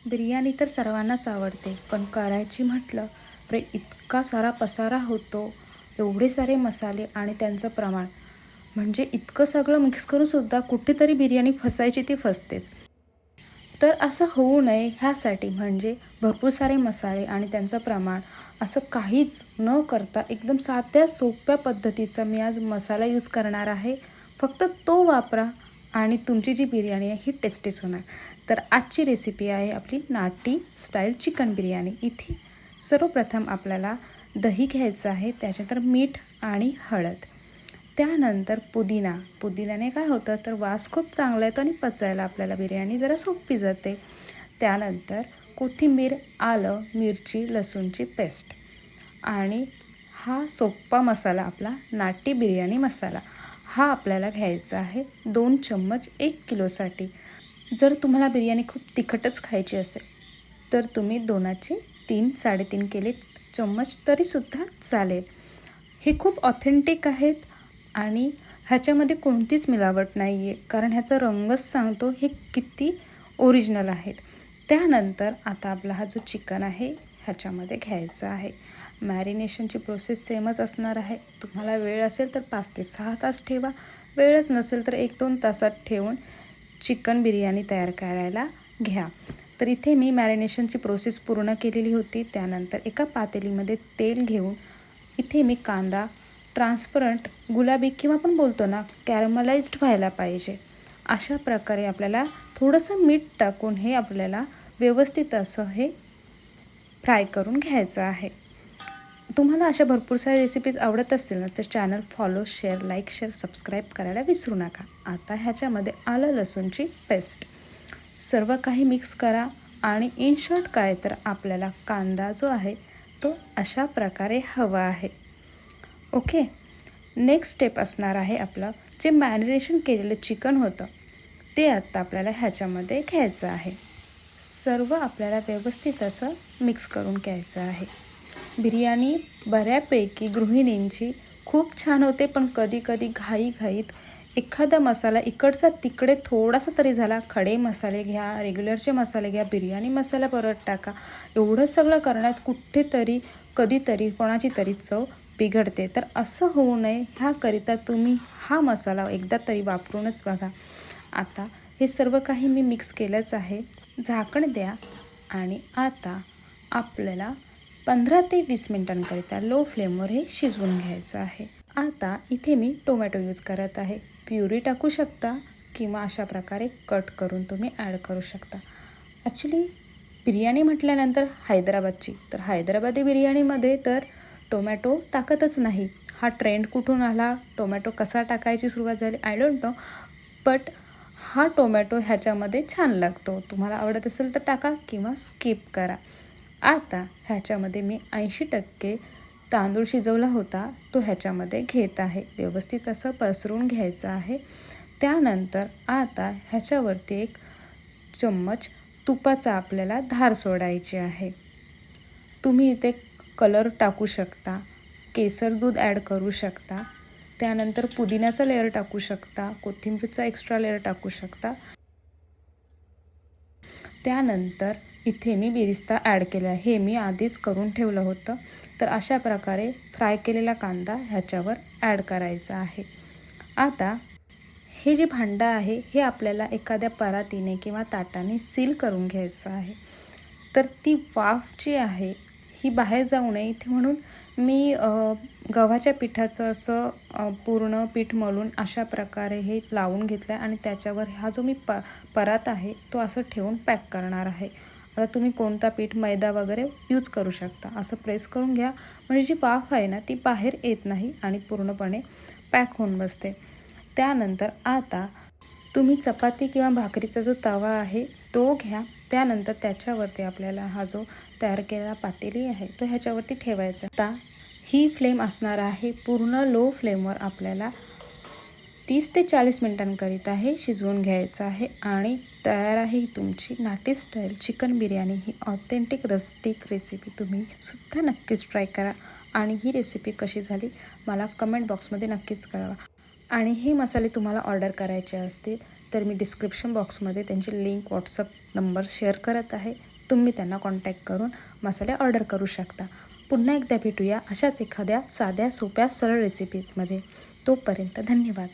बिर्याणी तर सर्वांनाच आवडते, पण करायची म्हटलं तर इतका सारा पसारा होतो, एवढे सारे मसाले आणि त्यांचं प्रमाण. म्हणजे इतकं सगळं मिक्स करूनसुद्धा कुठेतरी बिर्याणी फसायची ती फसतेच. तर असं होऊ नये ह्यासाठी म्हणजे भरपूर सारे मसाले आणि त्यांचं प्रमाण असं काहीच न करता एकदम साध्या सोप्या पद्धतीचा मी आज मसाला यूज करणार आहे. फक्त तो वापरा आणि तुमची जी बिर्याणी आहे ही टेस्टीच होणार. तर आजची रेसिपी आहे आपली नाटी स्टाईल चिकन बिर्याणी. इथे सर्वप्रथम आपल्याला दही घ्यायचं आहे, त्याच्यानंतर मीठ आणि हळद. त्यानंतर पुदिन्याने काय होतं तर वास खूप चांगला येतो आणि पचायला आपल्याला बिर्याणी जरा सोपी जाते. त्यानंतर कोथिंबीर, आलं, मिरची, लसूणची पेस्ट आणि हा सोप्पा मसाला आपला नाटी बिर्याणी मसाला हा आपल्याला घ्यायचा आहे 2 चम्मच 1 किलोसाठी. जर तुम्हाला बिर्याणी खूप तिखटच खायची असेल तर तुम्ही 2चे 3-3.5 केले चम्मच तरीसुद्धा चालेल. हे खूप ऑथेंटिक आहेत आणि ह्याच्यामध्ये कोणतीच मिलावट नाही आहे, कारण ह्याचा रंगच सांगतो हे किती ओरिजिनल आहेत. त्यानंतर आता आपला हा जो चिकन आहे ह्याच्यामध्ये घ्यायचा आहे. मॅरिनेशनची प्रोसेस सेमच असणार आहे. तुम्हाला वेळ असेल तर 5 ते 6 तास ठेवा, वेळच नसेल तर 1-2 तासात ठेवून चिकन बिर्याणी तयार करायला घ्या. तर इथे मी मॅरिनेशनची प्रोसेस पूर्ण केलेली होती. त्यानंतर एका पातेलीमध्ये तेल घेऊन इथे मी कांदा ट्रान्सपरंट गुलाबी किंवा आपण बोलतो ना कॅरमलाइज्ड व्हायला पाहिजे, अशा प्रकारे आपल्याला थोडंसं मीठ टाकून हे आपल्याला व्यवस्थित असं हे फ्राय करून घ्यायचं आहे. तुम्हाला अशा भरपूर साऱ्या रेसिपीज आवडत असतील ना तर channel follow, share, like, share, subscribe करायला विसरू नका. आता ह्याच्यामध्ये आलं लसूणची पेस्ट सर्व काही मिक्स करा आणि इन शॉर्ट काय तर आपल्याला कांदा जो आहे तो अशा प्रकारे हवा आहे. ओके. नेक्स्ट स्टेप असणार आहे आपलं जे मॅरिनेशन केलेलं चिकन होतं ते आत्ता आपल्याला ह्याच्यामध्ये घ्यायचं आहे. सर्व आपल्याला व्यवस्थित असं मिक्स करून घ्यायचं आहे. बिर्याणी बऱ्यापैकी गृहिणींची खूप छान होते, पण कधी घाईत एखादा मसाला इकडचा तिकडे थोडासा तरी झाला, खडे मसाले घ्या, रेग्युलरचे मसाले घ्या, बिर्याणी मसाला परत टाका, एवढं सगळं करण्यात कुठेतरी कधीतरी कोणाची तरी चव बिघडते. तर असं होऊ नये ह्याकरिता तुम्ही हा मसाला एकदा तरी वापरूनच बघा. आता हे सर्व काही मी मिक्स केलंच आहे. झाकण द्या आणि आता आपल्याला 15 ते 20 मिनिटांकरिता लो फ्लेमवर हे शिजवून घ्यायचं आहे. आता इथे मी टोमॅटो यूज करत आहे. प्युरी टाकू शकता किंवा अशा प्रकारे कट करून तुम्ही ॲड करू शकता. ॲक्च्युली बिर्याणी म्हटल्यानंतर हैदराबादची, तर हैदराबादी बिर्याणीमध्ये तर टोमॅटो टाकतच नाही. हा ट्रेंड कुठून आला, टोमॅटो कसा टाकायची सुरुवात झाली आय डोंट नो, बट हा टोमॅटो ह्याच्यामध्ये छान लागतो. तुम्हाला आवडत असेल तर टाका किंवा स्किप करा. आता ह्याच्यामध्ये मी 80% तांदूळ शिजवला होता तो ह्याच्यामध्ये घेत आहे. व्यवस्थित असं पसरून घ्यायचं आहे. त्यानंतर आता ह्याच्यावरती 1 चम्मच तुपाचा आपल्याला धार सोडायची आहे. तुम्ही इथे कलर टाकू शकता, केसर दूध ॲड करू शकता, त्यानंतर पुदिन्याचा लेअर टाकू शकता, कोथिंबीरचा एक्स्ट्रा लेअर टाकू शकता. त्यानंतर इथे मी बिरिस्ता ॲड केला आहे. हे मी आधीच करून ठेवलं होतं. तर अशा प्रकारे फ्राय केलेला कांदा ह्याच्यावर ॲड करायचा आहे. आता हे जे भांडं आहे हे आपल्याला एखाद्या परातीने किंवा ताटाने सील करून घ्यायचं आहे. तर ती वाफ जी आहे ही बाहेर जाऊ नये इथे, म्हणून मी गव्हाच्या पिठाचं असं पूर्ण पीठ मळून अशा प्रकारे हे लावून घेतलं आहे आणि त्याच्यावर हा जो मी परात आहे तो असं ठेवून पॅक करणार आहे. आता तुम्ही कोणता पीठ, मैदा वगैरे यूज करू शकता. असं प्रेस करून घ्या म्हणजे जी वाफ आहे ना ती बाहेर येत नाही आणि पूर्णपणे पॅक होऊन बसते. त्यानंतर आता तुम्ही चपाती किंवा भाकरीचा जो तवा आहे तो घ्या. त्यानंतर त्याच्यावरती आपल्याला हा जो तयार केलेला पातेली आहे तो ह्याच्यावरती ठेवायचा. आता ही फ्लेम असणार आहे पूर्ण लो फ्लेमवर. आपल्याला 30 ते 40 मिनिटांकरिता हे शिजवून घ्यायचं आहे आणि तयार आहे ही तुमची नाटी स्टाईल चिकन बिर्याणी. ही ऑथेंटिक रस्टिक रेसिपी तुम्ही सुद्धा नक्कीच ट्राय करा आणि ही रेसिपी कशी झाली मला कमेंट बॉक्समध्ये नक्कीच कळवा. आणि हे मसाले तुम्हाला ऑर्डर करायचे असतील तर मी डिस्क्रिप्शन बॉक्समध्ये त्यांची लिंक, व्हॉट्सअप नंबर शेअर करत आहे. तुम्ही त्यांना कॉन्टॅक्ट करून मसाले ऑर्डर करू शकता. पुन्हा एकदा भेटूया अशाच एखाद्या साध्या सोप्या सरळ रेसिपीमध्ये. तोपर्यंत धन्यवाद.